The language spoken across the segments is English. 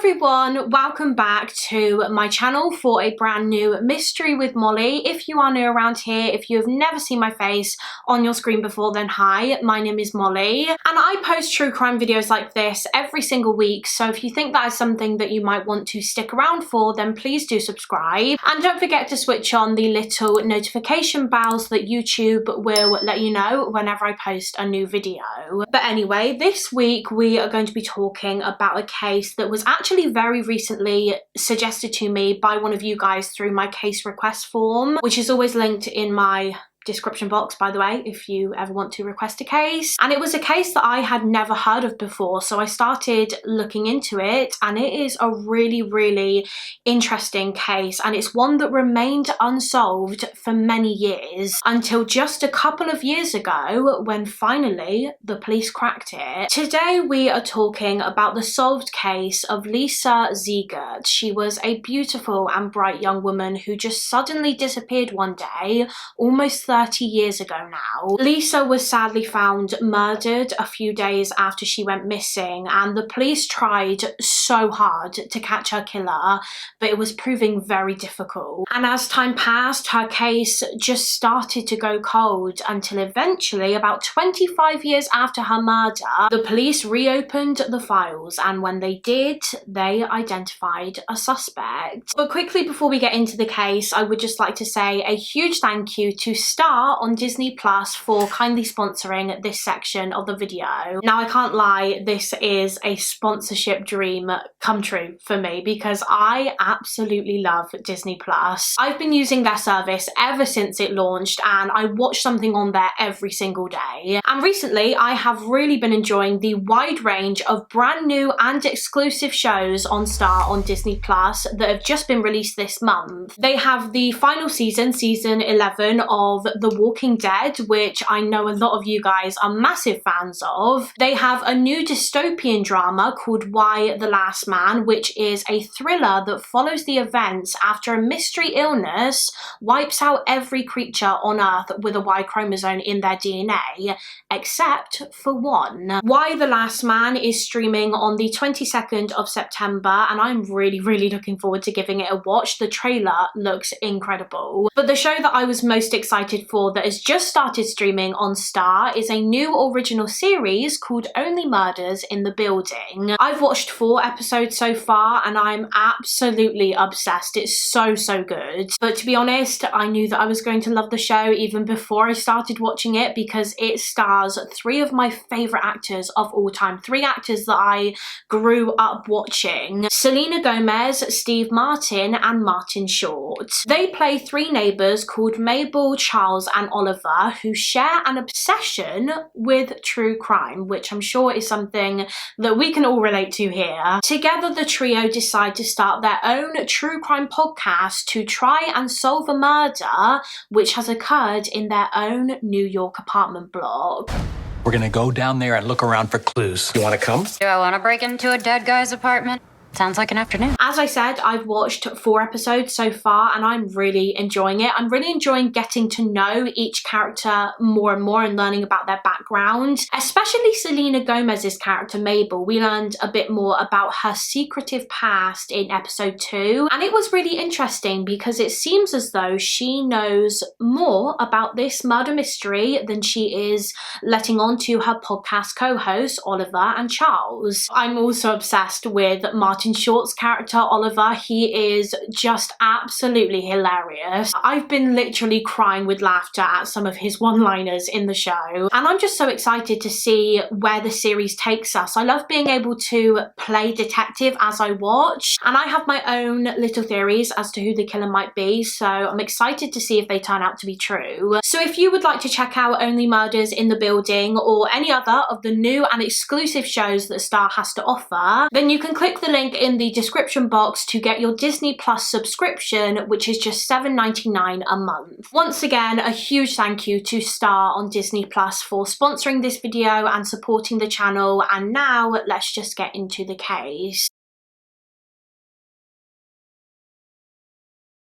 everyone, welcome back to my channel for a brand new mystery with Molly. If you are new around here, if you have never seen my face on your screen before, then hi, my name is Molly and I post true crime videos like this every single week, so if you think that is something that you might want to stick around for, then please do subscribe and don't forget to switch on the little notification bells so that YouTube will let you know whenever I post a new video. But anyway, this week we are going to be talking about a case that was actually very recently suggested to me by one of you guys through my case request form, which is always linked in my description box, by the way, if you ever want to request a case. And it was a case that I had never heard of before, so I started looking into it, and it is a really interesting case, and it's one that remained unsolved for many years until just a couple of years ago when finally the police cracked it. Today we are talking about the solved case of Lisa Ziegert. She was a beautiful and bright young woman who just suddenly disappeared one day, almost 30 years ago now. Lisa was sadly found murdered a few days after she went missing, and the police tried so hard to catch her killer, but it was proving very difficult. And as time passed, her case just started to go cold until eventually, about 25 years after her murder, the police reopened the files, and when they did, they identified a suspect. But quickly before we get into the case, I would just like to say a huge thank you to Star on Disney Plus for kindly sponsoring this section of the video. Now, I can't lie, this is a sponsorship dream come true for me because I absolutely love Disney Plus. I've been using their service ever since it launched, and I watch something on there every single day. And recently, I have really been enjoying the wide range of brand new and exclusive shows on Star on Disney Plus that have just been released this month. They have the final season, season 11 of The Walking Dead, which I know a lot of you guys are massive fans of. They have a new dystopian drama called Why the Last Man, which is a thriller that follows the events after a mystery illness wipes out every creature on Earth with a Y chromosome in their DNA, except for one. Why the Last Man is streaming on the 22nd of September, and I'm really looking forward to giving it a watch. The trailer looks incredible. But the show that I was most excited for that has just started streaming on Star is a new original series called Only Murders in the Building. I've watched 4 episodes so far and I'm absolutely obsessed. It's so good. But to be honest, I knew that I was going to love the show even before I started watching it because it stars 3 of my favourite actors of all time. 3 actors that I grew up watching. Selena Gomez, Steve Martin and Martin Short. They play 3 neighbours called Mabel, Charles and Oliver, who share an obsession with true crime, which I'm sure is something that we can all relate to here. Together, the trio decide to start their own true crime podcast to try and solve a murder which has occurred in their own New York apartment block. We're gonna go down there and look around for clues. You wanna come? Do I want to break into a dead guy's apartment? Sounds like an afternoon. As I said, I've watched 4 episodes so far and I'm really enjoying it. I'm really enjoying getting to know each character more and more and learning about their background. Especially Selena Gomez's character Mabel. We learned a bit more about her secretive past in episode 2, and it was really interesting because it seems as though she knows more about this murder mystery than she is letting on to her podcast co-hosts Oliver and Charles. I'm also obsessed with Martin Short's character Oliver. He is just absolutely hilarious. I've been literally crying with laughter at some of his one-liners in the show, and I'm just so excited to see where the series takes us. I love being able to play detective as I watch, and I have my own little theories as to who the killer might be, so I'm excited to see if they turn out to be true. So if you would like to check out Only Murders in the Building or any other of the new and exclusive shows that Star has to offer, then you can click the link in the description box to get your Disney Plus subscription, which is just $7.99 a month. Once again, a huge thank you to Star on Disney Plus for sponsoring this video and supporting the channel, and now let's just get into the case.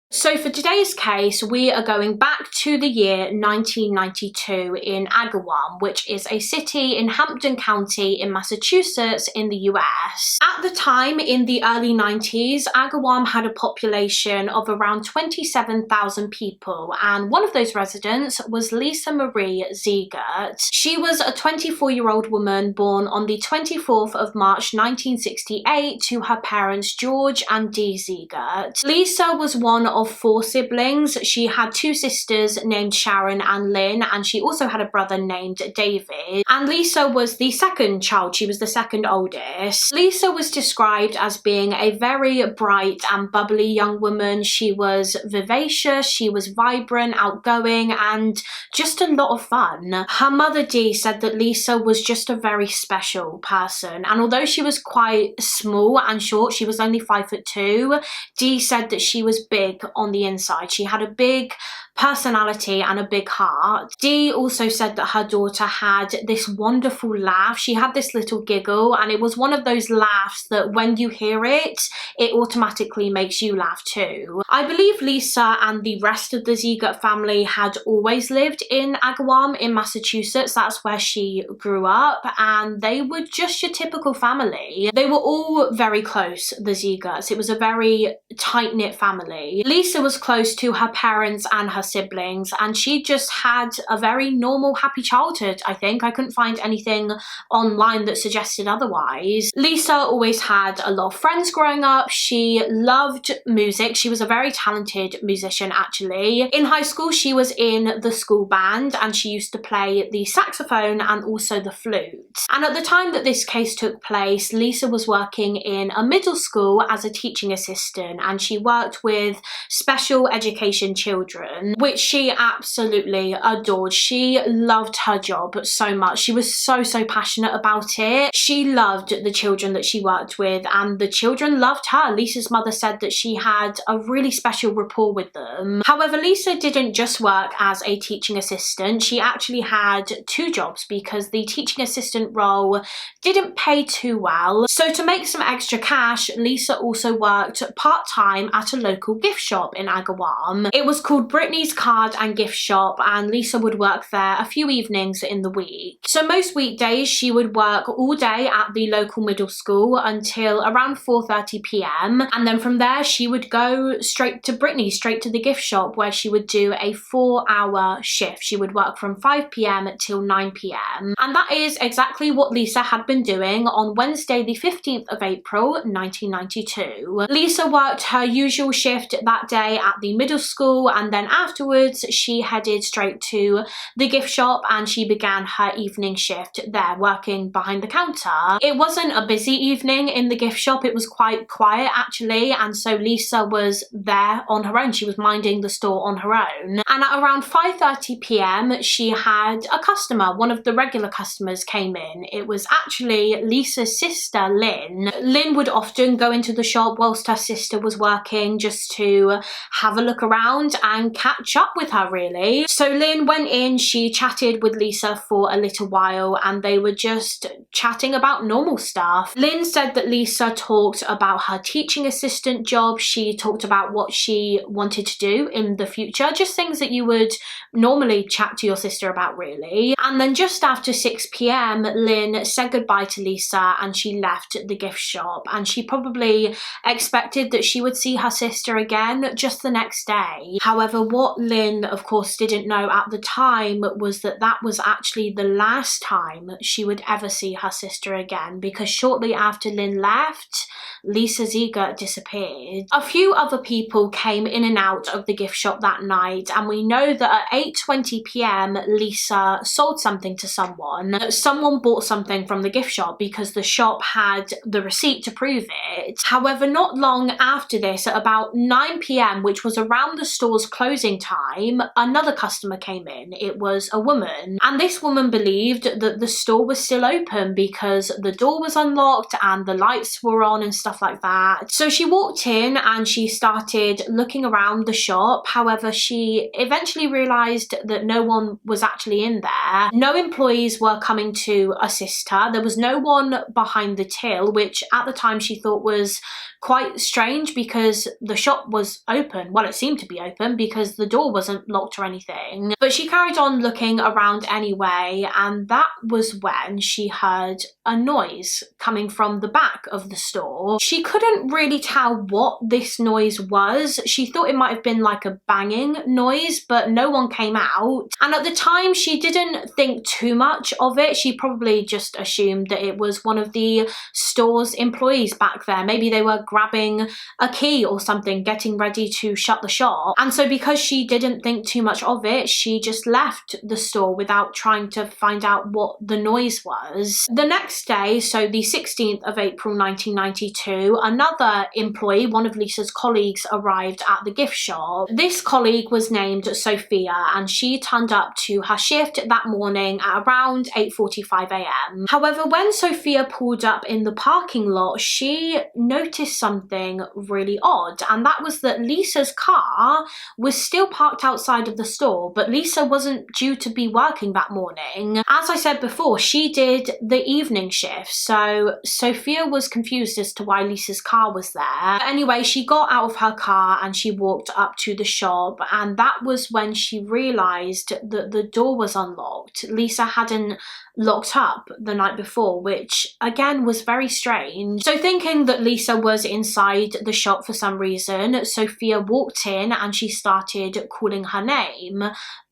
So for today's case, we are going back to the year 1992 in Agawam, which is a city in Hampden County in Massachusetts in the US. At the time, in the early 90s, Agawam had a population of around 27,000 people, and one of those residents was Lisa Marie Ziegert. She was a 24-year-old woman born on the 24th of March 1968 to her parents George and Dee Ziegert. Lisa was one of 4 siblings. She had 2 sisters named Sharon and Lynn, and she also had a brother named David. And Lisa was the second child. She was the second oldest. Lisa was described as being a very bright and bubbly young woman. She was vivacious, she was vibrant, outgoing, and just a lot of fun. Her mother Dee said that Lisa was just a very special person, and although she was quite small and short, she was only 5'2", Dee said that she was big on the inside. She had a big personality and a big heart. Dee also said that her daughter had this wonderful laugh. She had this little giggle, and it was one of those laughs that when you hear it, it automatically makes you laugh too. I believe Lisa and the rest of the Ziegert family had always lived in Agawam in Massachusetts. That's where she grew up, and they were just your typical family. They were all very close, the Ziegerts. It was a very tight-knit family. Lisa was close to her parents and her siblings, and she just had a very normal, happy childhood, I think. I couldn't find anything online that suggested otherwise. Lisa always had a lot of friends growing up. She loved music. She was a very talented musician, actually. In high school, she was in the school band, and she used to play the saxophone and also the flute. And at the time that this case took place, Lisa was working in a middle school as a teaching assistant, and she worked with special education children, which she absolutely adored. She loved her job so much. She was so passionate about it. She loved the children that she worked with, and the children loved her. Lisa's mother said that she had a really special rapport with them. However, Lisa didn't just work as a teaching assistant. She actually had 2 jobs because the teaching assistant role didn't pay too well. So to make some extra cash, Lisa also worked part-time at a local gift shop in Agawam. It was called Brittany's Card and Gift Shop, and Lisa would work there a few evenings in the week. So most weekdays she would work all day at the local middle school until around 4:30 p.m, and then from there she would go straight to Brittany, straight to the gift shop, where she would do a 4-hour shift. She would work from 5 p.m. till 9 p.m, and that is exactly what Lisa had been doing on Wednesday the 15th of April 1992. Lisa worked her usual shift that day at the middle school, and then afterwards she headed straight to the gift shop and she began her evening shift there, working behind the counter. It wasn't a busy evening in the gift shop. It was quite quiet actually, and so Lisa was there on her own. She was minding the store on her own, and at around 5:30 p.m. she had a customer. One of the regular customers came in. It was actually Lisa's sister Lynn. Lynn would often go into the shop whilst her sister was working, just to have a look around and catch up with her really. So Lynn went in, she chatted with Lisa for a little while, and they were just chatting about normal stuff. Lynn said that Lisa talked about her teaching assistant job. She talked about what she wanted to do in the future, just things that you would normally chat to your sister about really. And then just after 6 p.m, Lynn said goodbye to Lisa and she left the gift shop, and she probably expected that she would see her sister again just the next day. However, what Lynn of course didn't know at the time was that that was actually the last time she would ever see her sister again, because shortly after Lynn left, Lisa Ziegert disappeared. A few other people came in and out of the gift shop that night, and we know that at 8:20 p.m. Lisa sold something to someone. Someone bought something from the gift shop because the shop had the receipt to prove it. However, not long after this, at about 9 p.m, which was around the store's closing second time, another customer came in. It was a woman, and this woman believed that the store was still open because the door was unlocked and the lights were on and stuff like that. So she walked in and she started looking around the shop. However, she eventually realized that no one was actually in there. No employees were coming to assist her. There was no one behind the till, which at the time she thought was quite strange because the shop was open. Well, it seemed to be open because the door wasn't locked or anything. But she carried on looking around anyway, and that was when she heard a noise coming from the back of the store. She couldn't really tell what this noise was. She thought it might have been like a banging noise, but no one came out. And at the time, she didn't think too much of it. She probably just assumed that it was one of the store's employees back there. Maybe they were grabbing a key or something, getting ready to shut the shop. And so because she didn't think too much of it, she just left the store without trying to find out what the noise was. The next day, so the 16th of April 1992, another employee, one of Lisa's colleagues, arrived at the gift shop. This colleague was named Sophia, and she turned up to her shift that morning at around 8:45 a.m. However, when Sophia pulled up in the parking lot, she noticed something really odd, and that was that Lisa's car was still parked outside of the store, but Lisa wasn't due to be working that morning. As I said before, she did the evening shift, so Sophia was confused as to why Lisa's car was there. But anyway, she got out of her car and she walked up to the shop, and that was when she realized that the door was unlocked. Lisa hadn't locked up the night before, which again was very strange. So thinking that Lisa was inside the shop for some reason, Sophia walked in and she started calling her name,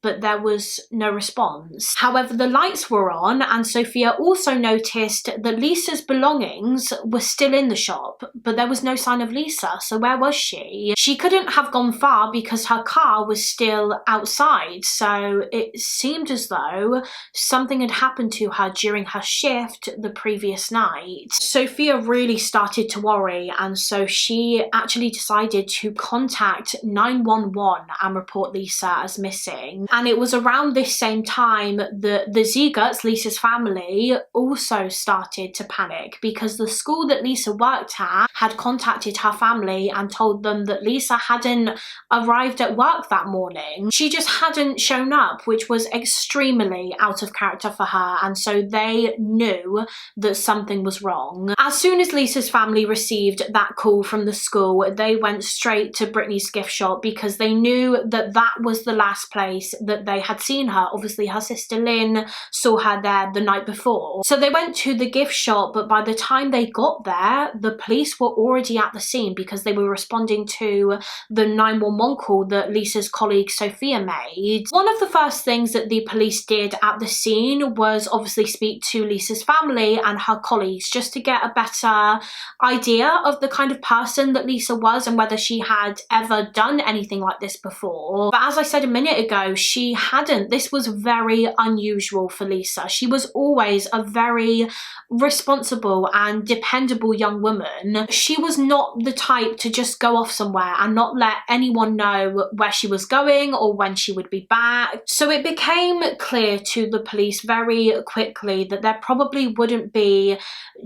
but there was no response. However, the lights were on, and Sophia also noticed that Lisa's belongings were still in the shop, but there was no sign of Lisa. So where was she? She couldn't have gone far because her car was still outside, so it seemed as though something had happened to her during her shift the previous night. Sophia really started to worry, and so she actually decided to contact 911 and report Lisa as missing. And it was around this same time that the Ziegerts, Lisa's family, also started to panic because the school that Lisa worked at had contacted her family and told them that Lisa hadn't arrived at work that morning. She just hadn't shown up, which was extremely out of character for her, and so they knew that something was wrong. As soon as Lisa's family received that call from the school, they went straight to Brittany's gift shop because they knew that that was the last place that they had seen her. Obviously, her sister Lynn saw her there the night before. So they went to the gift shop, but by the time they got there, the police were already at the scene because they were responding to the 911 call that Lisa's colleague Sophia made. One of the first things that the police did at the scene was obviously speak to Lisa's family and her colleagues just to get a better idea of the kind of person that Lisa was and whether she had ever done anything like this before. But as I said a minute ago, she hadn't. This was very unusual for Lisa. She was always a very responsible and dependable young woman. She was not the type to just go off somewhere and not let anyone know where she was going or when she would be back. So it became clear to the police very quickly that there probably wouldn't be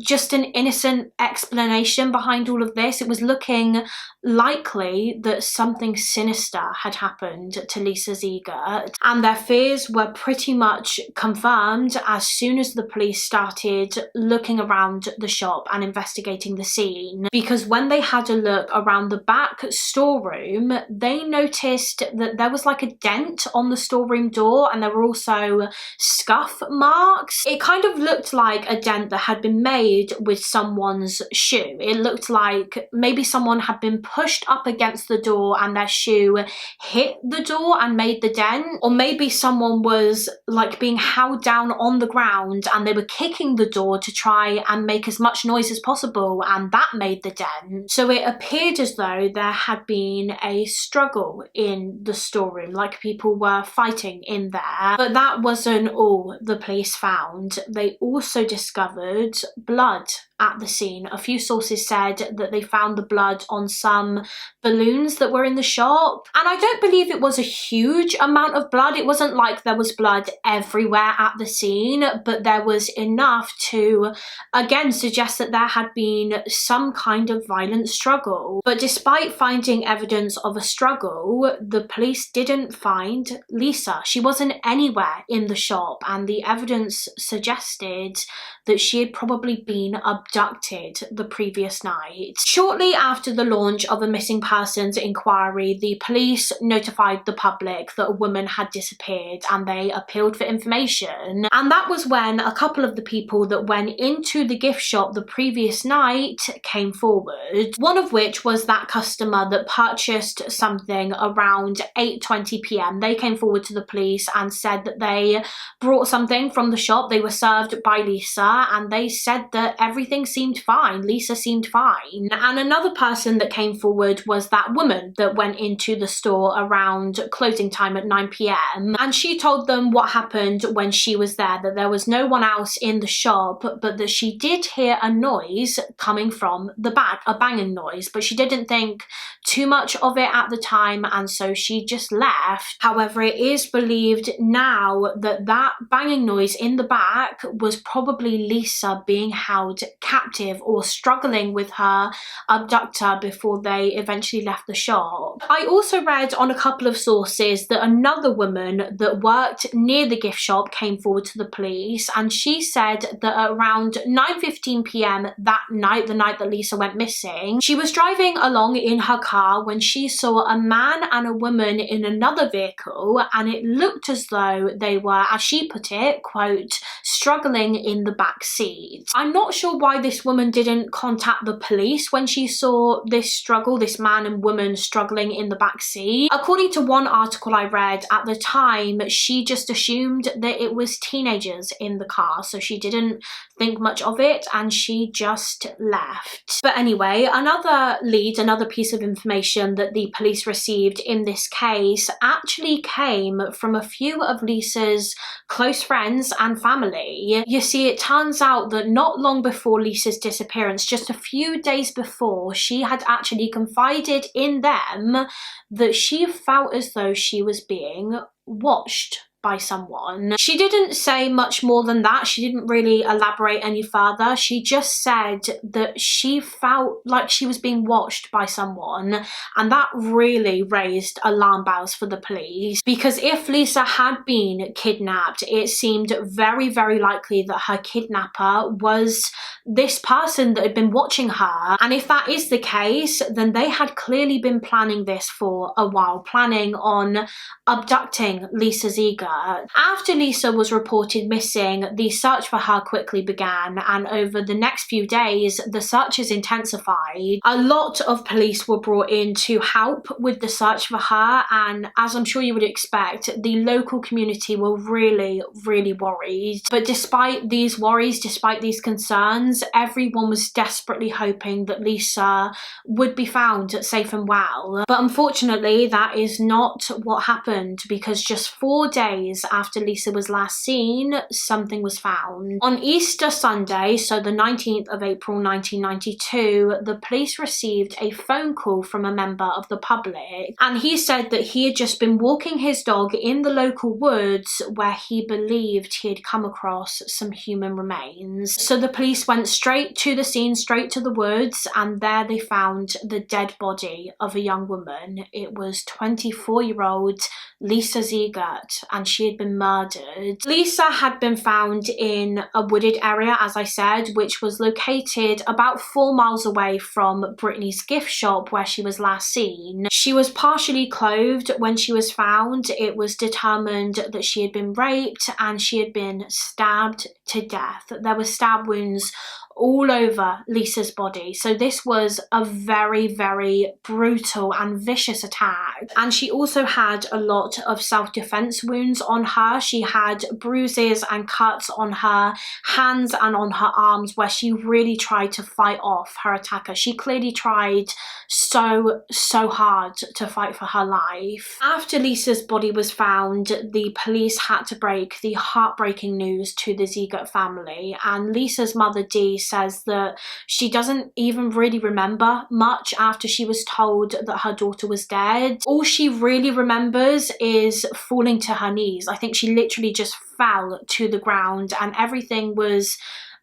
just an innocent explanation behind all of this. It was looking likely that something sinister had happened to Lisa Ziegert, and their fears were pretty much confirmed as soon as the police started looking around the shop and investigating the scene, because when they had a look around the back storeroom, they noticed that there was like a dent on the storeroom door, and there were also scuff marks. It kind of looked like a dent that had been made with someone's shoe. It looked like maybe someone had been pushed up against the door and their shoe hit the door and made the dent, or maybe someone was like being held down on the ground and they were kicking the door to try and make as much noise as possible, and that made the dent. So it appeared as though there had been a struggle in the storeroom, like people were fighting in there. But that wasn't all the police found. They also discovered blood at the scene. A few sources said that they found the blood on some balloons that were in the shop, and I don't believe it was a huge amount of blood. It wasn't like there was blood everywhere at the scene, but there was enough to again suggest that there had been some kind of violent struggle. But despite finding evidence of a struggle, the police didn't find Lisa. She wasn't anywhere in the shop, and the evidence suggested that she had probably been abducted the previous night. Shortly after the launch of a missing persons inquiry, the police notified the public that a woman had disappeared, and they appealed for information. And that was when a couple of the people that went into the gift shop the previous night came forward, one of which was that customer that purchased something around 8:20 p.m. They came forward to the police and said that they brought something from the shop. They were served by Lisa, and they said that everything seemed fine. Lisa seemed fine. And another person that came forward was that woman that went into the store around closing time at 9 p.m. and she told them what happened when she was there, that there was no one else in the shop, but that she did hear a noise coming from the back, a banging noise, but she didn't think too much of it at the time, and so she just left. However, it is believed now that that banging noise in the back was probably Lisa being held captive or struggling with her abductor before they eventually left the shop. I also read on a couple of sources that another woman that worked near the gift shop came forward to the police, and she said that at around 9:15 p.m. that night, the night that Lisa went missing, she was driving along in her car when she saw a man and a woman in another vehicle, and it looked as though they were, as she put it, quote, struggling in the back seat. I'm not sure why this woman didn't contact the police when she saw this struggle, this man and woman struggling in the back seat. According to one article I read at the time, she just assumed that it was teenagers in the car, so she didn't think much of it and she just left. But anyway, another lead, another piece of information that the police received in this case actually came from a few of Lisa's close friends and family. You see, it turns out that not long before Lisa's disappearance, just a few days before, she had actually confided in them that she felt as though she was being watched by someone. She didn't say much more than that. She didn't really elaborate any further. She just said that she felt like she was being watched by someone, and that really raised alarm bells for the police, because if Lisa had been kidnapped, it seemed very, very likely that her kidnapper was this person that had been watching her. And if that is the case, then they had clearly been planning this for a while, planning on abducting Lisa Ziegert. After Lisa was reported missing, the search for her quickly began, and over the next few days, the searches intensified. A lot of police were brought in to help with the search for her, and as I'm sure you would expect, the local community were really, really worried. But despite these worries, despite these concerns, everyone was desperately hoping that Lisa would be found safe and well. But unfortunately, that is not what happened, because just 4 days after Lisa was last seen, something was found. On Easter Sunday, so the 19th of April 1992, the police received a phone call from a member of the public, and he said that he had just been walking his dog in the local woods where he believed he had come across some human remains. So the police went straight to the scene, straight to the woods, and there they found the dead body of a young woman. It was 24-year-old Lisa Ziegert, and she had been murdered. Lisa had been found in a wooded area, as I said, which was located about 4 miles away from Brittany's gift shop where she was last seen. She was partially clothed when she was found. It was determined that she had been raped and she had been stabbed to death. There were stab wounds all over Lisa's body. So this was a very, very brutal and vicious attack. And she also had a lot of self-defense wounds wounds on her. She had bruises and cuts on her hands and on her arms where she really tried to fight off her attacker. She clearly tried so hard to fight for her life. After Lisa's body was found, the police had to break the heartbreaking news to the Ziegert family, and Lisa's mother Dee says that she doesn't even really remember much after she was told that her daughter was dead. All she really remembers is falling to her knees. I think she literally just fell to the ground and everything was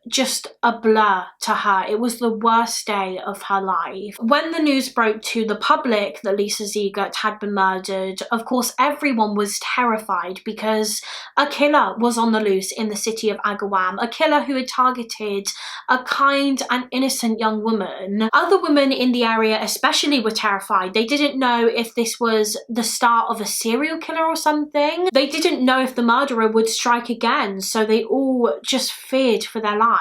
just a blur to her. It was the worst day of her life. When the news broke to the public that Lisa Ziegert had been murdered, of course everyone was terrified because a killer was on the loose in the city of Agawam, a killer who had targeted a kind and innocent young woman. Other women in the area especially were terrified. They didn't know if this was the start of a serial killer or something. They didn't know if the murderer would strike again, so they all just feared for their lives.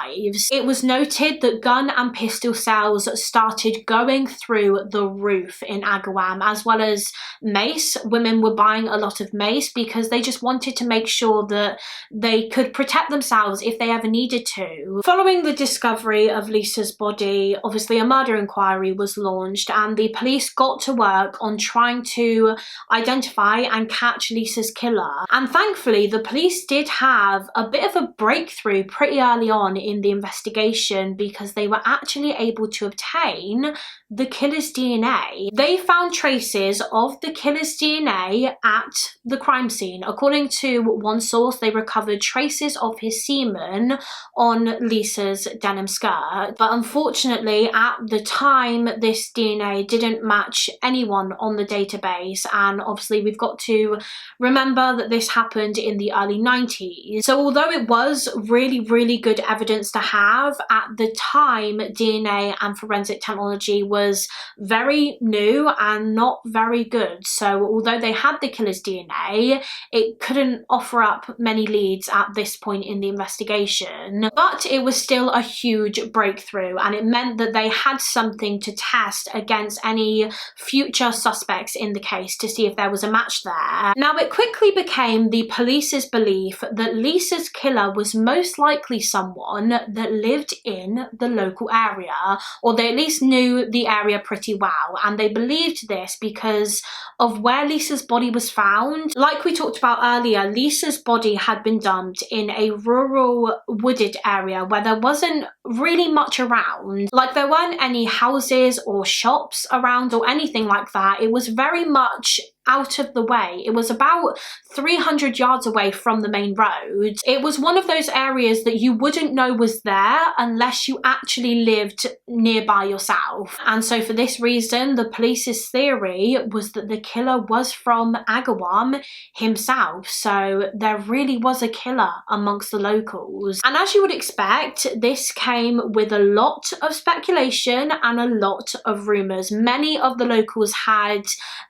It was noted that gun and pistol sales started going through the roof in Agawam, as well as mace. Women were buying a lot of mace because they just wanted to make sure that they could protect themselves if they ever needed to. Following the discovery of Lisa's body, obviously a murder inquiry was launched and the police got to work on trying to identify and catch Lisa's killer. And thankfully the police did have a bit of a breakthrough pretty early on in the investigation because they were actually able to obtain the killer's DNA. They found traces of the killer's DNA at the crime scene. According to one source, they recovered traces of his semen on Lisa's denim skirt. But unfortunately, at the time, this DNA didn't match anyone on the database. And obviously, we've got to remember that this happened in the early 90s. So although it was really good evidence to have, at the time DNA and forensic technology was very new and not very good. So although they had the killer's DNA, it couldn't offer up many leads at this point in the investigation. But it was still a huge breakthrough and it meant that they had something to test against any future suspects in the case to see if there was a match there. Now it quickly became the police's belief that Lisa's killer was most likely someone that lived in the local area, or they at least knew the area pretty well, and they believed this because of where Lisa's body was found. Like we talked about earlier, Lisa's body had been dumped in a rural wooded area where there wasn't really much around. Like there weren't any houses or shops around or anything like that. It was very much out of the way. It was about 300 yards away from the main road. It was one of those areas that you wouldn't know was there unless you actually lived nearby yourself. And so for this reason, the police's theory was that the killer was from Agawam himself. So there really was a killer amongst the locals. And as you would expect, this came with a lot of speculation and a lot of rumours. Many of the locals had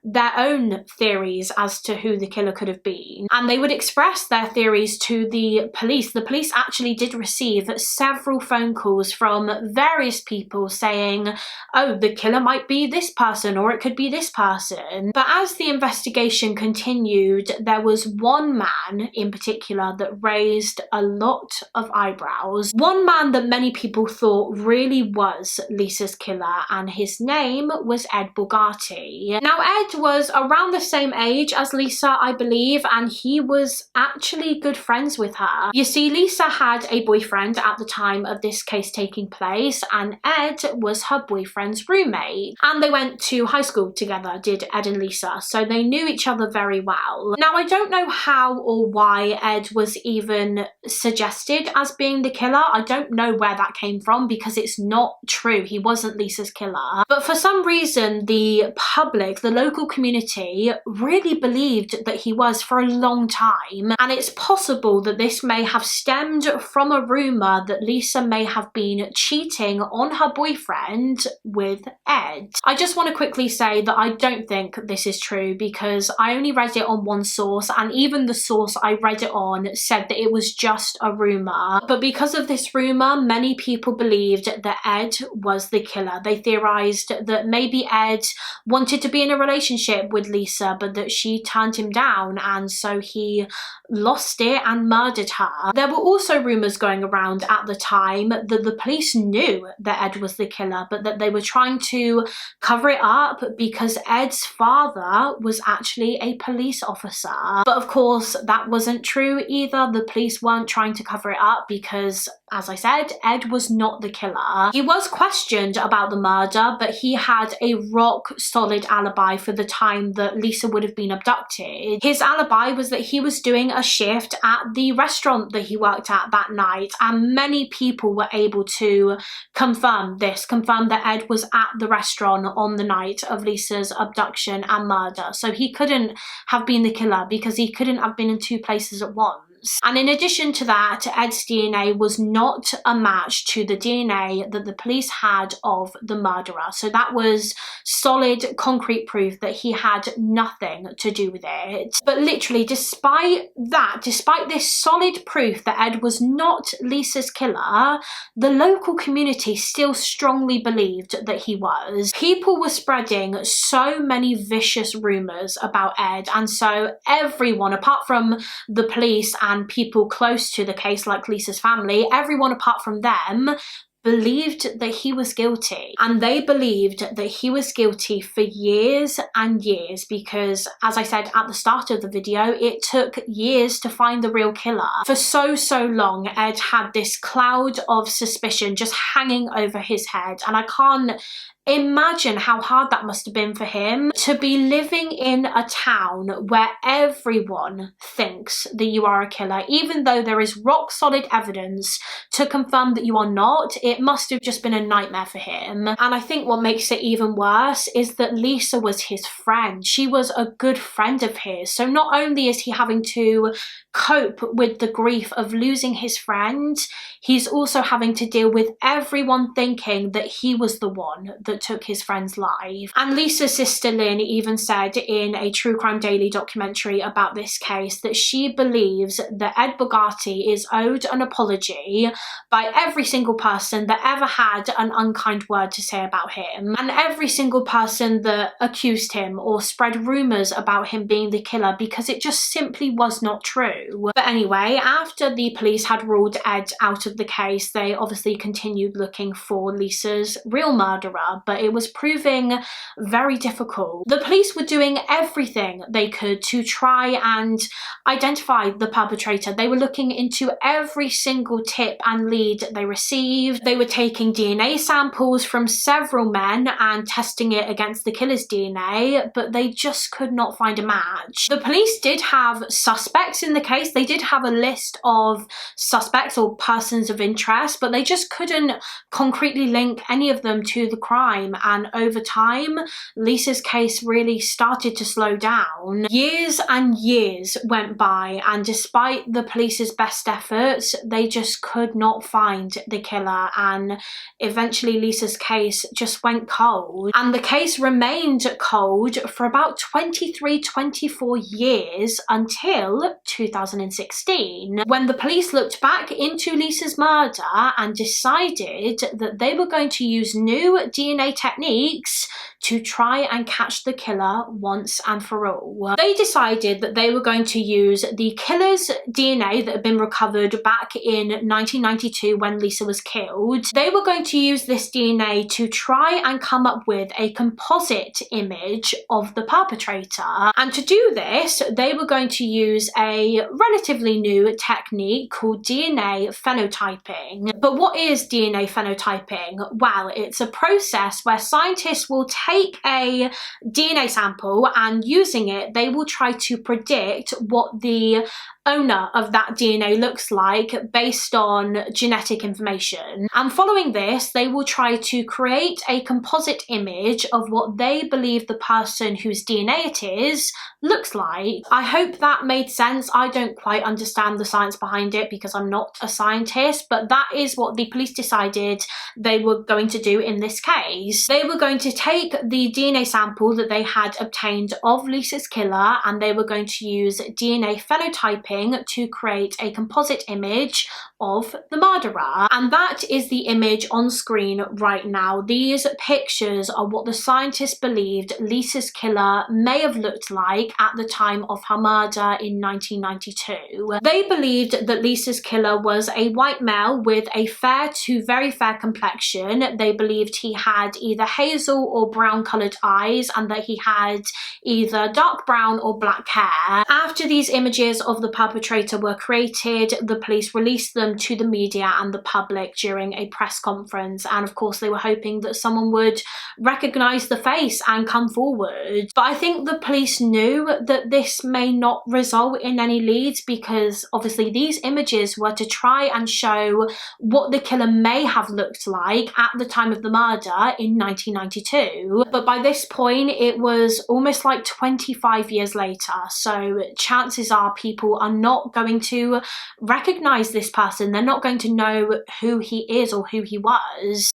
their own theories as to who the killer could have been, and they would express their theories to the police. The police actually did receive several phone calls from various people saying, oh, the killer might be this person or it could be this person. But as the investigation continued, there was one man in particular that raised a lot of eyebrows. One man that many people thought really was Lisa's killer, and his name was Ed Bugatti. Now Ed was around the same age as Lisa, I believe, and he was actually good friends with her. You see, Lisa had a boyfriend at the time of this case taking place, and Ed was her boyfriend's roommate. And they went to high school together, did Ed and Lisa, so they knew each other very well. Now, I don't know how or why Ed was even suggested as being the killer. I don't know where that came from because it's not true. He wasn't Lisa's killer. But for some reason, the public, the local community, really believed that he was for a long time. And it's possible that this may have stemmed from a rumour that Lisa may have been cheating on her boyfriend with Ed. I just want to quickly say that I don't think this is true because I only read it on one source, and even the source I read it on said that it was just a rumour. But because of this rumour, many people believed that Ed was the killer. They theorised that maybe Ed wanted to be in a relationship with Lisa Lisa, but that she turned him down, and so he lost it and murdered her. There were also rumours going around at the time that the police knew that Ed was the killer, but that they were trying to cover it up because Ed's father was actually a police officer. But of course, that wasn't true either. The police weren't trying to cover it up because, as I said, Ed was not the killer. He was questioned about the murder, but he had a rock-solid alibi for the time that Lisa would have been abducted. His alibi was that he was doing a shift at the restaurant that he worked at that night, and many people were able to confirm this, confirm that Ed was at the restaurant on the night of Lisa's abduction and murder. So he couldn't have been the killer because he couldn't have been in two places at once. And in addition to that, Ed's DNA was not a match to the DNA that the police had of the murderer. So that was solid, concrete proof that he had nothing to do with it. But literally, despite that, despite this solid proof that Ed was not Lisa's killer, the local community still strongly believed that he was. People were spreading so many vicious rumours about Ed, and so everyone, apart from the police and people close to the case like Lisa's family, everyone apart from them believed that he was guilty. And they believed that he was guilty for years and years because, as I said at the start of the video, it took years to find the real killer. For so long, Ed had this cloud of suspicion just hanging over his head, and I can't imagine how hard that must have been for him to be living in a town where everyone thinks that you are a killer, even though there is rock solid evidence to confirm that you are not. It must have just been a nightmare for him. And I think what makes it even worse is that Lisa was his friend. She was a good friend of his. So not only is he having to cope with the grief of losing his friend, he's also having to deal with everyone thinking that he was the one that took his friend's life. And Lisa's sister Lynn even said in a True Crime Daily documentary about this case that she believes that Ed Bugatti is owed an apology by every single person that ever had an unkind word to say about him, and every single person that accused him or spread rumours about him being the killer, because it just simply was not true. But anyway, after the police had ruled Ed out of the case, they obviously continued looking for Lisa's real murderer, but it was proving very difficult. The police were doing everything they could to try and identify the perpetrator. They were looking into every single tip and lead they received. They were taking DNA samples from several men and testing it against the killer's DNA, but they just could not find a match. The police did have suspects in the case. They did have a list of suspects or persons of interest, but they just couldn't concretely link any of them to the crime. And over time, Lisa's case really started to slow down. Years and years went by, and despite the police's best efforts, they just could not find the killer, and eventually Lisa's case just went cold. And the case remained cold for about 24 years until 2016, when the police looked back into Lisa's murder and decided that they were going to use new DNA techniques to try and catch the killer once and for all. They decided that they were going to use the killer's DNA that had been recovered back in 1992 when Lisa was killed. They were going to use this DNA to try and come up with a composite image of the perpetrator. And to do this, they were going to use a relatively new technique called DNA phenotyping. But what is DNA phenotyping? Well, it's a process where scientists will take a DNA sample, and using it, they will try to predict what the owner of that DNA looks like based on genetic information. And following this, they will try to create a composite image of what they believe the person whose DNA it is looks like. I hope that made sense. I don't quite understand the science behind it because I'm not a scientist, but that is what the police decided they were going to do in this case. They were going to take the DNA sample that they had obtained of Lisa's killer, and they were going to use DNA phenotyping phenotyping to create a composite image of the murderer. And that is the image on screen right now. These pictures are what the scientists believed Lisa's killer may have looked like at the time of her murder in 1992. They believed that Lisa's killer was a white male with a fair to very fair complexion. They believed he had either hazel or brown coloured eyes and that he had either dark brown or black hair. After these images of the perpetrator were created, the police released them to the media and the public during a press conference, and of course they were hoping that someone would recognise the face and come forward. But I think the police knew that this may not result in any leads, because obviously these images were to try and show what the killer may have looked like at the time of the murder in 1992. But by this point it was almost like 25 years later, so chances are people are not going to recognise this person. They're not going to know who he is or who he was.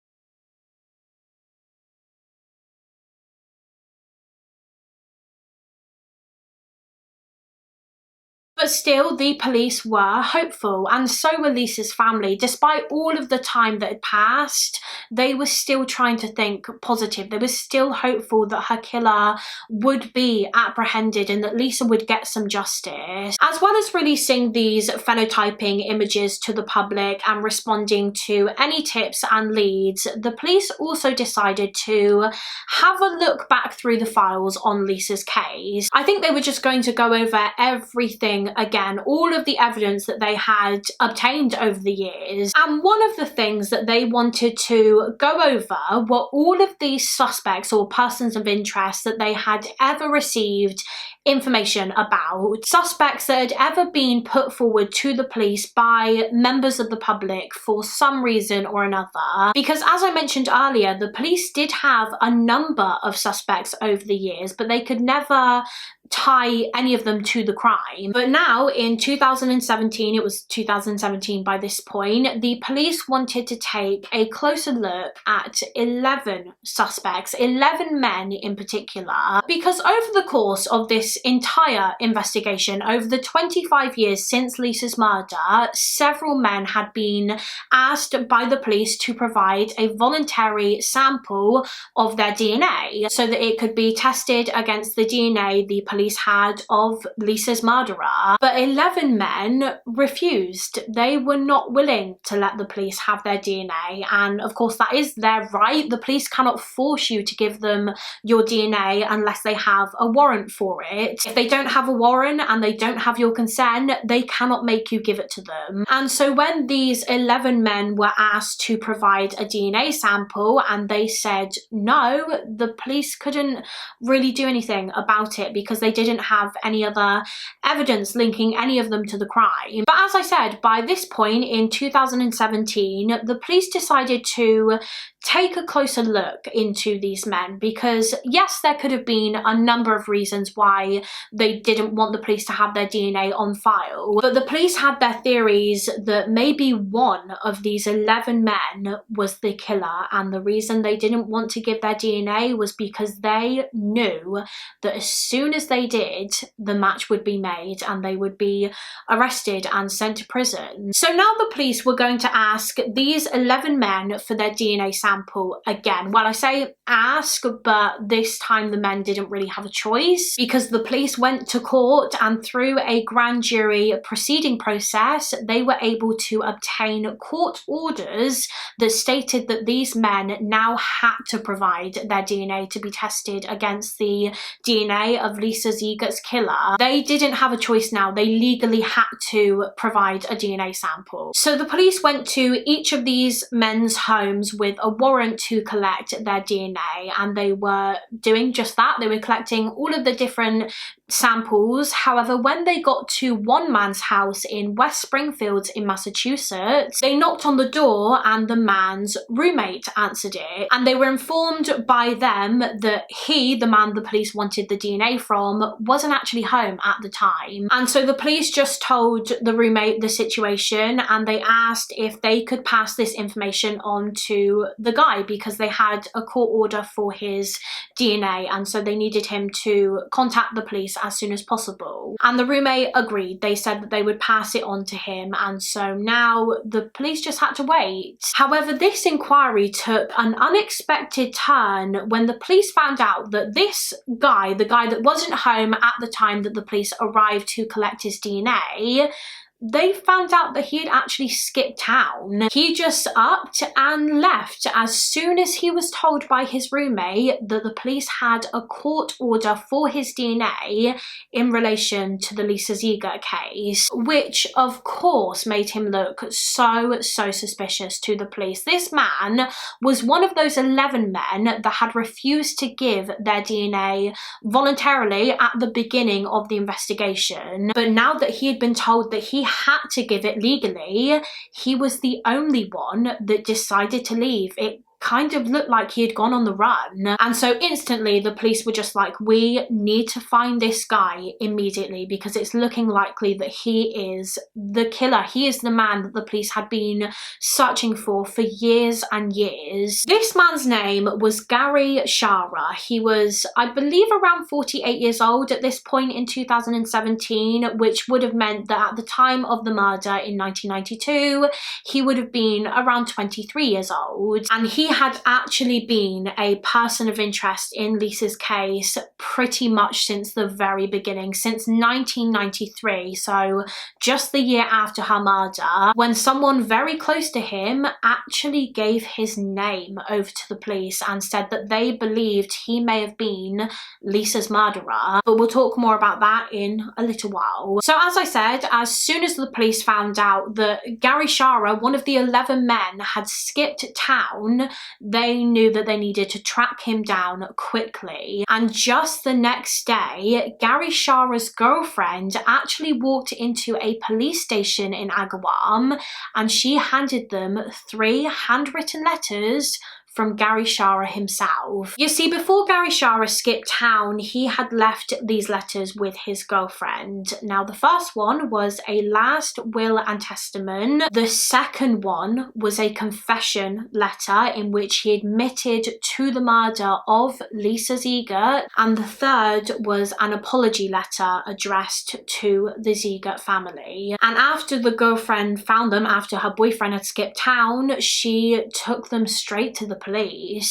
But still, the police were hopeful, and so were Lisa's family. Despite all of the time that had passed, they were still trying to think positive. They were still hopeful that her killer would be apprehended and that Lisa would get some justice. As well as releasing these phenotyping images to the public and responding to any tips and leads, the police also decided to have a look back through the files on Lisa's case. I think they were just going to go over everything again, all of the evidence that they had obtained over the years. And one of the things that they wanted to go over were all of these suspects or persons of interest that they had ever received information about, suspects that had ever been put forward to the police by members of the public for some reason or another. Because as I mentioned earlier, the police did have a number of suspects over the years, but they could never tie any of them to the crime. But now in 2017, it was 2017 by this point, the police wanted to take a closer look at 11 suspects, 11 men in particular, because over the course of this entire investigation, over the 25 years since Lisa's murder, several men had been asked by the police to provide a voluntary sample of their DNA so that it could be tested against the DNA the police had of Lisa's murderer. But 11 men refused. They were not willing to let the police have their DNA, and of course that is their right. The police cannot force you to give them your DNA unless they have a warrant for it. If they don't have a warrant and they don't have your consent, they cannot make you give it to them. And so when these 11 men were asked to provide a DNA sample and they said no, the police couldn't really do anything about it because they didn't have any other evidence linking any of them to the crime. But as I said, by this point in 2017, the police decided to take a closer look into these men, because yes, there could have been a number of reasons why they didn't want the police to have their DNA on file, but the police had their theories that maybe one of these 11 men was the killer, and the reason they didn't want to give their DNA was because they knew that as soon as they did, the match would be made and they would be arrested and sent to prison. So now the police were going to ask these 11 men for their DNA sample again. Well, I say ask, but this time the men didn't really have a choice, because the police went to court and through a grand jury proceeding process, they were able to obtain court orders that stated that these men now had to provide their DNA to be tested against the DNA of Lisa Ziegert's killer. They didn't have a choice now. They legally had to provide a DNA sample. So the police went to each of these men's homes with a warrant to collect their DNA, and they were doing just that. They were collecting all of the different samples. However, when they got to one man's house in West Springfield in Massachusetts, they knocked on the door and the man's roommate answered it, and they were informed by them that he, the man the police wanted the DNA from, wasn't actually home at the time. And so the police just told the roommate the situation, and they asked if they could pass this information on to the guy because they had a court order for his DNA, and so they needed him to contact the police as soon as possible. And the roommate agreed. They said that they would pass it on to him, and so now the police just had to wait. However, this inquiry took an unexpected turn when the police found out that this guy, the guy that wasn't home at the time that the police arrived to collect his DNA, they found out that he had actually skipped town. He just upped and left as soon as he was told by his roommate that the police had a court order for his DNA in relation to the Lisa Ziegert case, which of course made him look so suspicious to the police. This man was one of those 11 men that had refused to give their DNA voluntarily at the beginning of the investigation, but now that he had been told that he had to give it legally, he was the only one that decided to leave. It kind of looked like he had gone on the run. And so instantly the police were just like, we need to find this guy immediately because it's looking likely that he is the killer. He is the man that the police had been searching for years and years. This man's name was Gary Shara. He was, I believe, around 48 years old at this point in 2017, which would have meant that at the time of the murder in 1992, he would have been around 23 years old. And he had actually been a person of interest in Lisa's case pretty much since the very beginning, since 1993, so just the year after her murder, when someone very close to him actually gave his name over to the police and said that they believed he may have been Lisa's murderer. But we'll talk more about that in a little while. So as I said, as soon as the police found out that Gary Shara, one of the 11 men, had skipped town, they knew that they needed to track him down quickly. And just the next day, Gary Shara's girlfriend actually walked into a police station in Agawam and she handed them 3 handwritten letters from Gary Shara himself. You see, before Gary Shara skipped town, he had left these letters with his girlfriend. Now, the first one was a last will and testament. The second one was a confession letter in which he admitted to the murder of Lisa Ziegert. And the third was an apology letter addressed to the Ziegert family. And after the girlfriend found them, after her boyfriend had skipped town, she took them straight to the police.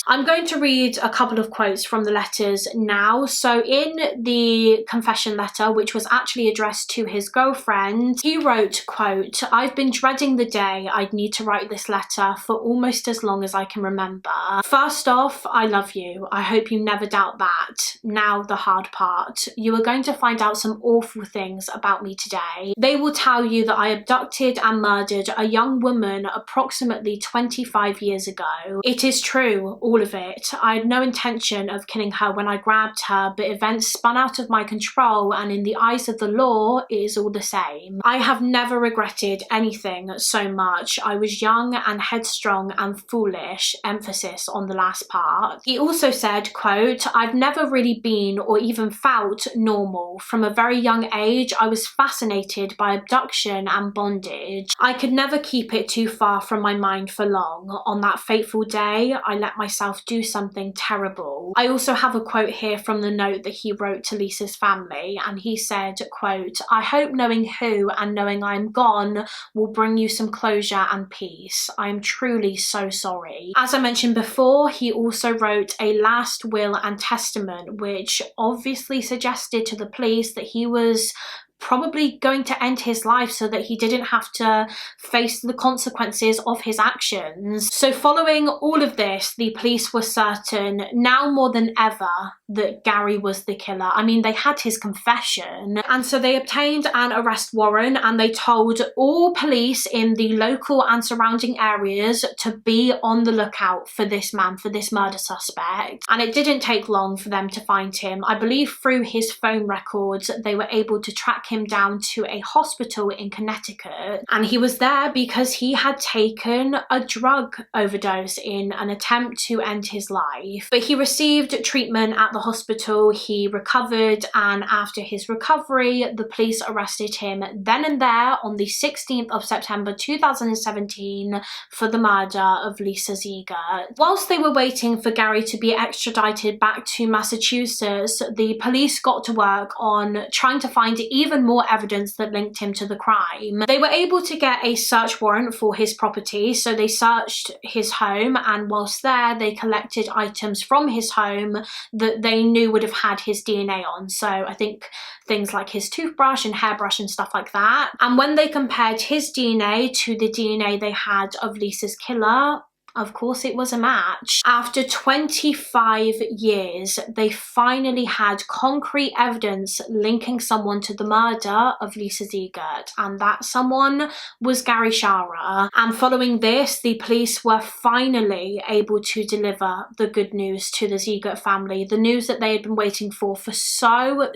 I'm going to read a couple of quotes from the letters now. So in the confession letter, which was actually addressed to his girlfriend, he wrote, quote, "I've been dreading the day I'd need to write this letter for almost as long as I can remember. First off, I love you. I hope you never doubt that. Now the hard part. You are going to find out some awful things about me today. They will tell you that I abducted and murdered a young woman approximately 25 years ago. It is true, all of it. I had no intention of killing her when I grabbed her, but events spun out of my control, and in the eyes of the law, it is all the same. I have never regretted anything so much. I was young and headstrong and foolish," emphasis on the last part. He also said, quote, "I've never really been or even felt normal. From a very young age, I was fascinated by abduction and bondage. I could never keep it too far from my mind for long. On that fateful day, I let myself do something terrible." I also have a quote here from the note that he wrote to Lisa's family, and he said, quote, "I hope knowing who and knowing I am gone will bring you some closure and peace. I am truly so sorry." As I mentioned before, he also wrote a last will and testament, which obviously suggested to the police that he was probably going to end his life so that he didn't have to face the consequences of his actions. So following all of this, the police were certain now more than ever that Gary was the killer. I mean, they had his confession, and so they obtained an arrest warrant and they told all police in the local and surrounding areas to be on the lookout for this man, for this murder suspect. And it didn't take long for them to find him. I believe through his phone records, they were able to track track him down to a hospital in Connecticut, and he was there because he had taken a drug overdose in an attempt to end his life. But he received treatment at the hospital, he recovered, and after his recovery, the police arrested him then and there on the 16th of September 2017 for the murder of Lisa Ziegert. Whilst they were waiting for Gary to be extradited back to Massachusetts, the police got to work on trying to find even more evidence that linked him to the crime. They were able to get a search warrant for his property, so they searched his home, and whilst there, they collected items from his home that they knew would have had his DNA on. So I think things like his toothbrush and hairbrush and stuff like that. And when they compared his DNA to the DNA they had of Lisa's killer, of course it was a match. After 25 years, they finally had concrete evidence linking someone to the murder of Lisa Ziegert, and that someone was Gary Shara. And following this, the police were finally able to deliver the good news to the Ziegert family, the news that they had been waiting for so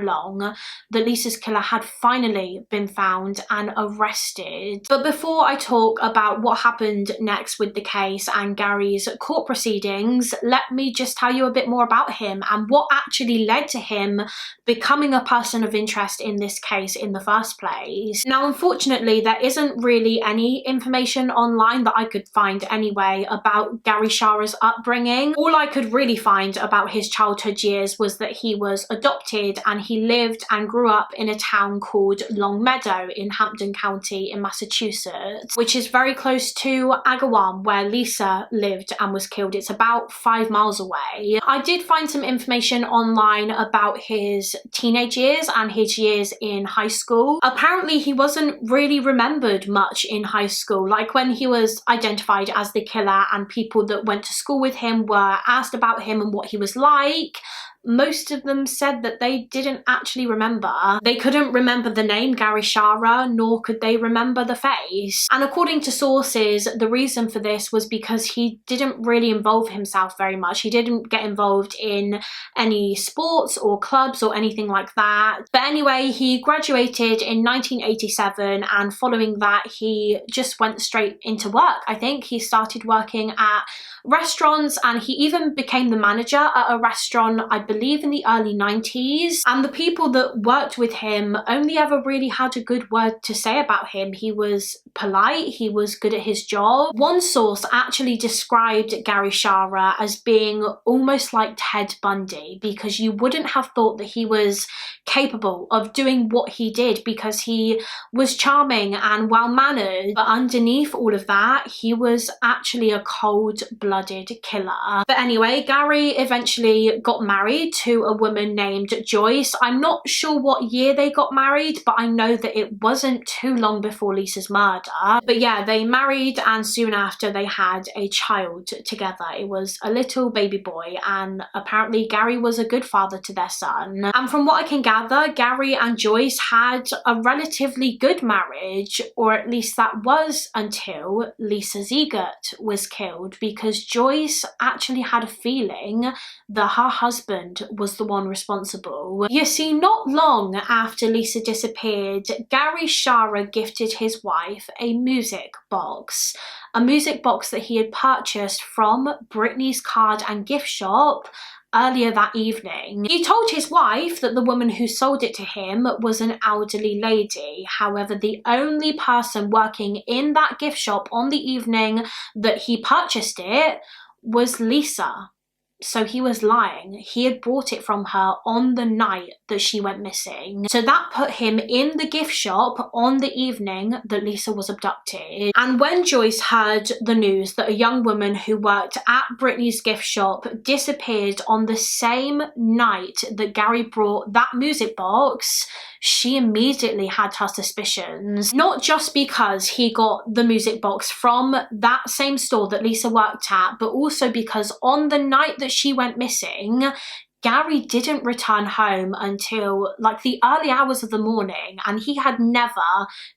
long, that Lisa's killer had finally been found and arrested. But before I talk about what happened next with the case and Gary's court proceedings, let me just tell you a bit more about him and what actually led to him becoming a person of interest in this case in the first place. Now, unfortunately, there isn't really any information online that I could find anyway about Gary Shara's upbringing. All I could really find about his childhood years was that he was adopted and he lived and grew up in a town called Longmeadow in Hampden County in Massachusetts, which is very close to Agawam, where Lisa lived and was killed. It's about 5 miles away. I did find some information online about his teenage years and his years in high school. Apparently he wasn't really remembered much in high school. Like when he was identified as the killer and people that went to school with him were asked about him and what he was like, most of them said that they didn't actually remember. They couldn't remember the name Gary Shara, nor could they remember the face. And according to sources, the reason for this was because he didn't really involve himself very much. He didn't get involved in any sports or clubs or anything like that. But anyway, he graduated in 1987, and following that, he just went straight into work. I think he started working at restaurants, and he even became the manager at a restaurant, I believe in the early 90s. And the people that worked with him only ever really had a good word to say about him. He was polite, he was good at his job. One source actually described Gary Shara as being almost like Ted Bundy, because you wouldn't have thought that he was capable of doing what he did, because he was charming and well-mannered, but underneath all of that, he was actually a cold-blooded killer. But anyway, Gary eventually got married to a woman named Joyce. I'm not sure what year they got married, but I know that it wasn't too long before Lisa's murder. But yeah, they married, and soon after they had a child together. It was a little baby boy, and apparently Gary was a good father to their son. And from what I can gather, Gary and Joyce had a relatively good marriage, or at least that was until Lisa Ziegert was killed, because Joyce actually had a feeling that her husband was the one responsible. You see, not long after Lisa disappeared, Gary Shara gifted his wife a music box that he had purchased from Britney's card and gift shop earlier that evening. He told his wife that the woman who sold it to him was an elderly lady. However, the only person working in that gift shop on the evening that he purchased it was Lisa. So he was lying. He had bought it from her on the night that she went missing. So that put him in the gift shop on the evening that Lisa was abducted. And when Joyce heard the news that a young woman who worked at Britney's gift shop disappeared on the same night that Gary brought that music box, she immediately had her suspicions. Not just because he got the music box from that same store that Lisa worked at, but also because on the night that she went missing, Gary didn't return home until like the early hours of the morning, and he had never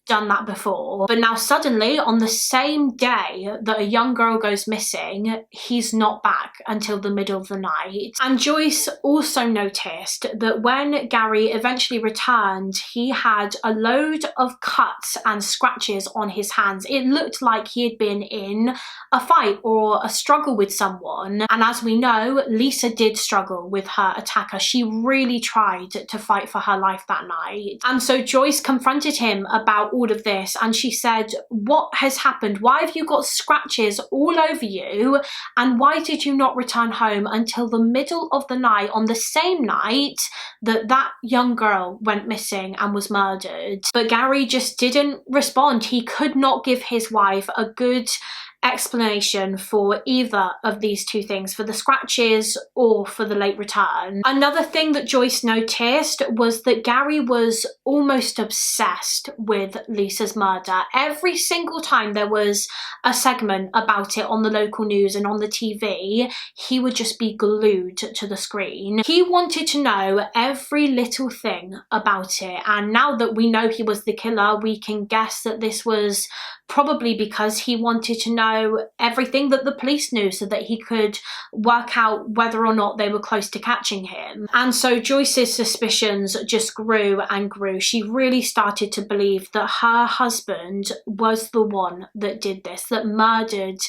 done that before. But now suddenly, on the same day that a young girl goes missing, he's not back until the middle of the night. And Joyce also noticed that when Gary eventually returned, he had a load of cuts and scratches on his hands. It looked like he had been in a fight or a struggle with someone. And as we know, Lisa did struggle with her attacker. She really tried to fight for her life that night. And so Joyce confronted him about all of this, and she said, "What has happened? Why have you got scratches all over you? And why did you not return home until the middle of the night on the same night that that young girl went missing and was murdered?" But Gary just didn't respond. He could not give his wife a good explanation for either of these two things, for the scratches or for the late return. Another thing that Joyce noticed was that Gary was almost obsessed with Lisa's murder. Every single time there was a segment about it on the local news and on the TV, he would just be glued to the screen. He wanted to know every little thing about it, and now that we know he was the killer, we can guess that this was probably because he wanted to know everything that the police knew so that he could work out whether or not they were close to catching him. And so Joyce's suspicions just grew and grew. She really started to believe that her husband was the one that did this, that murdered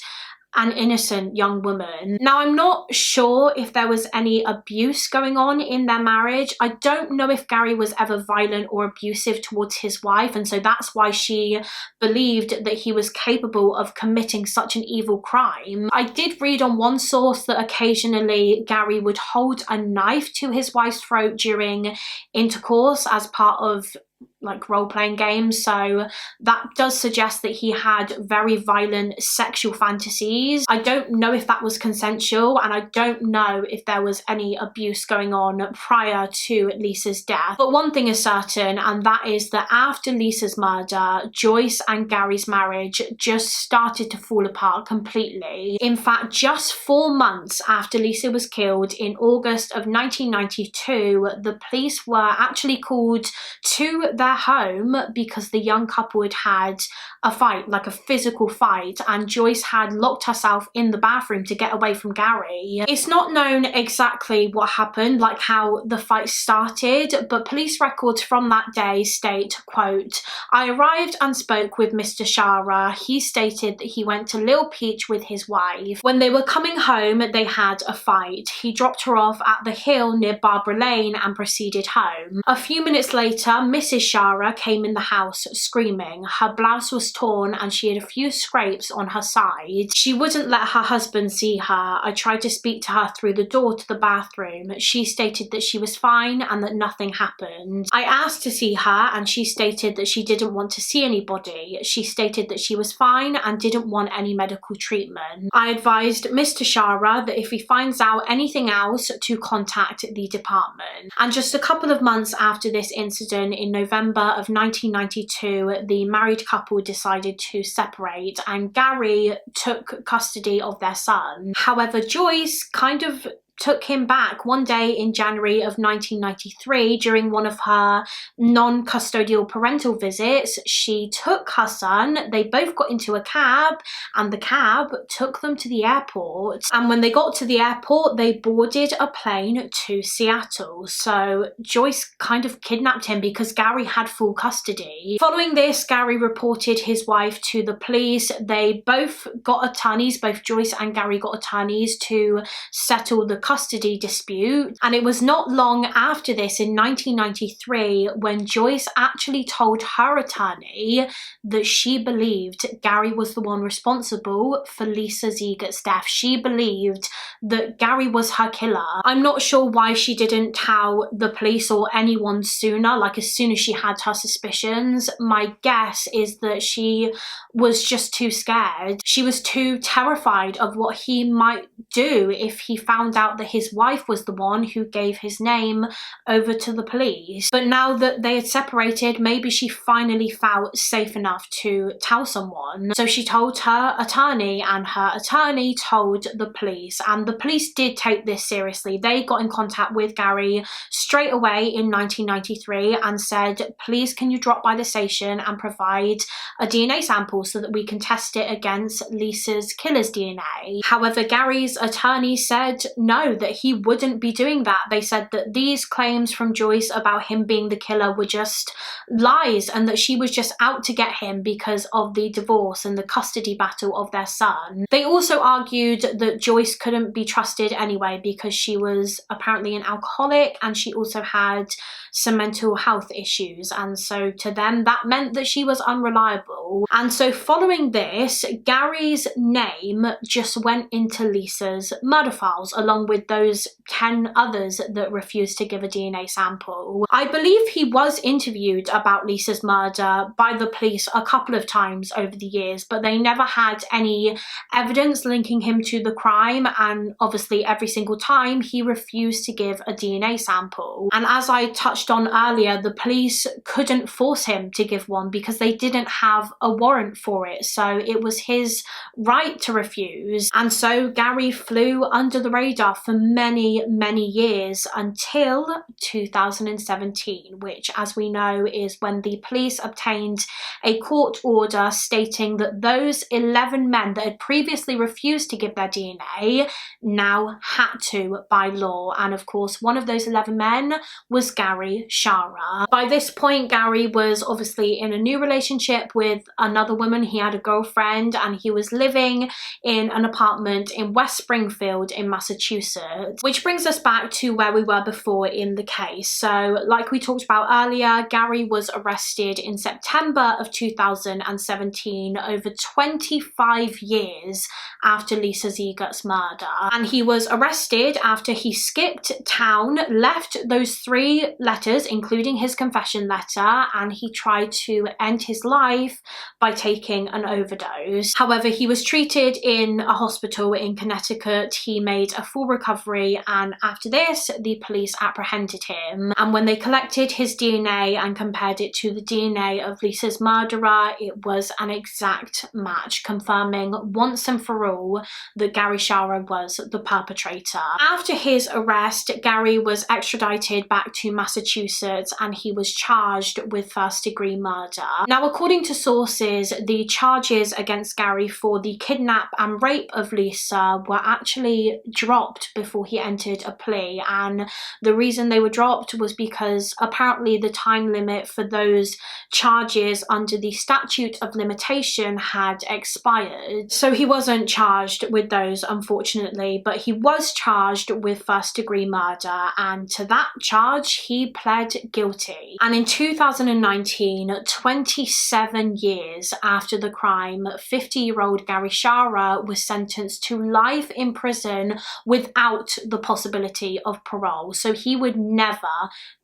an innocent young woman. Now, I'm not sure if there was any abuse going on in their marriage. I don't know if Gary was ever violent or abusive towards his wife, and so that's why she believed that he was capable of committing such an evil crime. I did read on one source that occasionally Gary would hold a knife to his wife's throat during intercourse as part of like role-playing games, so that does suggest that he had very violent sexual fantasies. I don't know if that was consensual, and I don't know if there was any abuse going on prior to Lisa's death. But one thing is certain, and that is that after Lisa's murder, Joyce and Gary's marriage just started to fall apart completely. In fact, just 4 months after Lisa was killed in August of 1992, the police were actually called to their home because the young couple had had a fight, like a physical fight, and Joyce had locked herself in the bathroom to get away from Gary. It's not known exactly what happened, like how the fight started, but police records from that day state, quote, "I arrived and spoke with Mr. Shara. He stated that he went to Lil Peach with his wife. When they were coming home, they had a fight. He dropped her off at the hill near Barbara Lane and proceeded home. A few minutes later, Mrs. Shara came in the house screaming. Her blouse was torn and she had a few scrapes on her side. She wouldn't let her husband see her. I tried to speak to her through the door to the bathroom. She stated that she was fine and that nothing happened. I asked to see her and she stated that she didn't want to see anybody. She stated that she was fine and didn't want any medical treatment. I advised Mr. Shara that if he finds out anything else to contact the department." And just a couple of months after this incident, in November of 1992, the married couple decided to separate and Gary took custody of their son. However, Joyce kind of took him back one day in January of 1993 during one of her non-custodial parental visits. She took her son, they both got into a cab, and the cab took them to the airport. And when they got to the airport, they boarded a plane to Seattle. So Joyce kind of kidnapped him because Gary had full custody. Following this, Gary reported his wife to the police. They both got attorneys, both Joyce and Gary got attorneys to settle the custody dispute. And it was not long after this, in 1993, when Joyce actually told her attorney that she believed Gary was the one responsible for Lisa Ziegert's death. She believed that Gary was her killer. I'm not sure why she didn't tell the police or anyone sooner, like as soon as she had her suspicions. My guess is that she was just too scared. She was too terrified of what he might do if he found out out that his wife was the one who gave his name over to the police. But now that they had separated, maybe she finally felt safe enough to tell someone. So she told her attorney, and her attorney told the police, and the police did take this seriously. They got in contact with Gary straight away in 1993 and said, please can you drop by the station and provide a DNA sample so that we can test it against Lisa's killer's DNA. However, Gary's attorney said no, that he wouldn't be doing that. They said that these claims from Joyce about him being the killer were just lies, and that she was just out to get him because of the divorce and the custody battle of their son. They also argued that Joyce couldn't be trusted anyway because she was apparently an alcoholic and she also had some mental health issues, and so to them that meant that she was unreliable. And so following this, Gary's name just went into Lisa's murder files along with those 10 others that refused to give a DNA sample. I believe he was interviewed about Lisa's murder by the police a couple of times over the years, but they never had any evidence linking him to the crime, and obviously every single time he refused to give a DNA sample. And as I touched on earlier, the police couldn't force him to give one because they didn't have a warrant for it, so it was his right to refuse. And so Gary flew under the radar for many years until 2017, which, as we know, is when the police obtained a court order stating that those 11 men that had previously refused to give their DNA now had to by law. And of course, one of those 11 men was Gary Shara. By this point, Gary was obviously in a new relationship with another woman. He had a girlfriend and he was living in an apartment in West Springfield in Massachusetts, which brings us back to where we were before in the case. So like we talked about earlier, Gary was arrested in September of 2017, over 25 years after Lisa Ziegert's murder. And he was arrested after he skipped town, left those 3 letters, including his confession letter, and he tried to end his life by taking an overdose. However, he was treated in a hospital in Connecticut. He made a full recovery, and after this, the police apprehended him. And when they collected his DNA and compared it to the DNA of Lisa's murderer, it was an exact match, confirming once and for all that Gary Shara was the perpetrator. After his arrest, Gary was extradited back to Massachusetts and he was charged with first-degree murder. Now, according to sources, the charges against Gary for the kidnap and rape of Lisa were actually dropped before he entered a plea, and the reason they were dropped was because apparently the time limit for those charges under the statute of limitation had expired. So he wasn't charged with those, unfortunately, but he was charged with first-degree murder, and to that charge he pled guilty. And in 2019, 27 years after the crime, 50-year-old Gary Shara was sentenced to life in prison without the possibility of parole. So he would never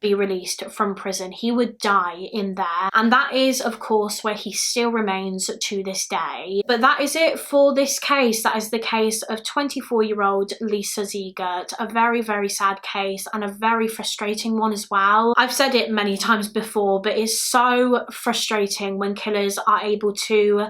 be released from prison. He would die in there. And that is, of course, where he still remains to this day. But that is it for this case. That is the case of 24-year-old Lisa Ziegert. A very sad case, and a very frustrating one as well. I've said it many times before, but it's so frustrating when killers are able to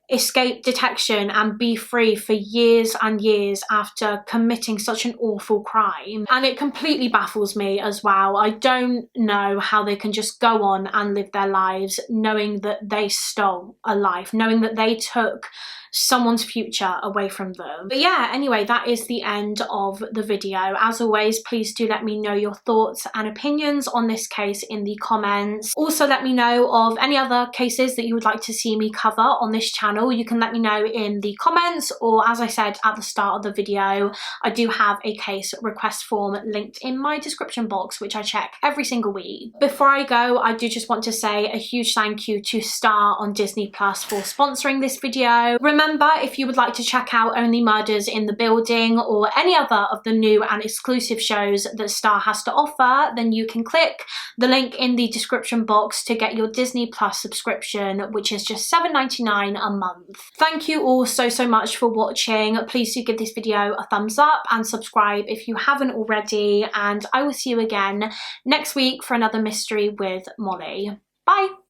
escape detection and be free for years and years after committing such an awful crime. And it completely baffles me as well. I don't know how they can just go on and live their lives knowing that they stole a life, knowing that they took someone's future away from them. But yeah, anyway, that is the end of the video. As always, please do let me know your thoughts and opinions on this case in the comments. Also, let me know of any other cases that you would like to see me cover on this channel. You can let me know in the comments, or as I said at the start of the video, I do have a case request form linked in my description box, which I check every single week. Before I go, I do just want to say a huge thank you to Star on Disney Plus for sponsoring this video. remember, if you would like to check out Only Murders in the Building or any other of the new and exclusive shows that Star has to offer, then you can click the link in the description box to get your Disney Plus subscription, which is just $7.99 a month. Thank you all so much for watching. Please do give this video a thumbs up and subscribe if you haven't already, and I will see you again next week for another mystery with Molly. Bye!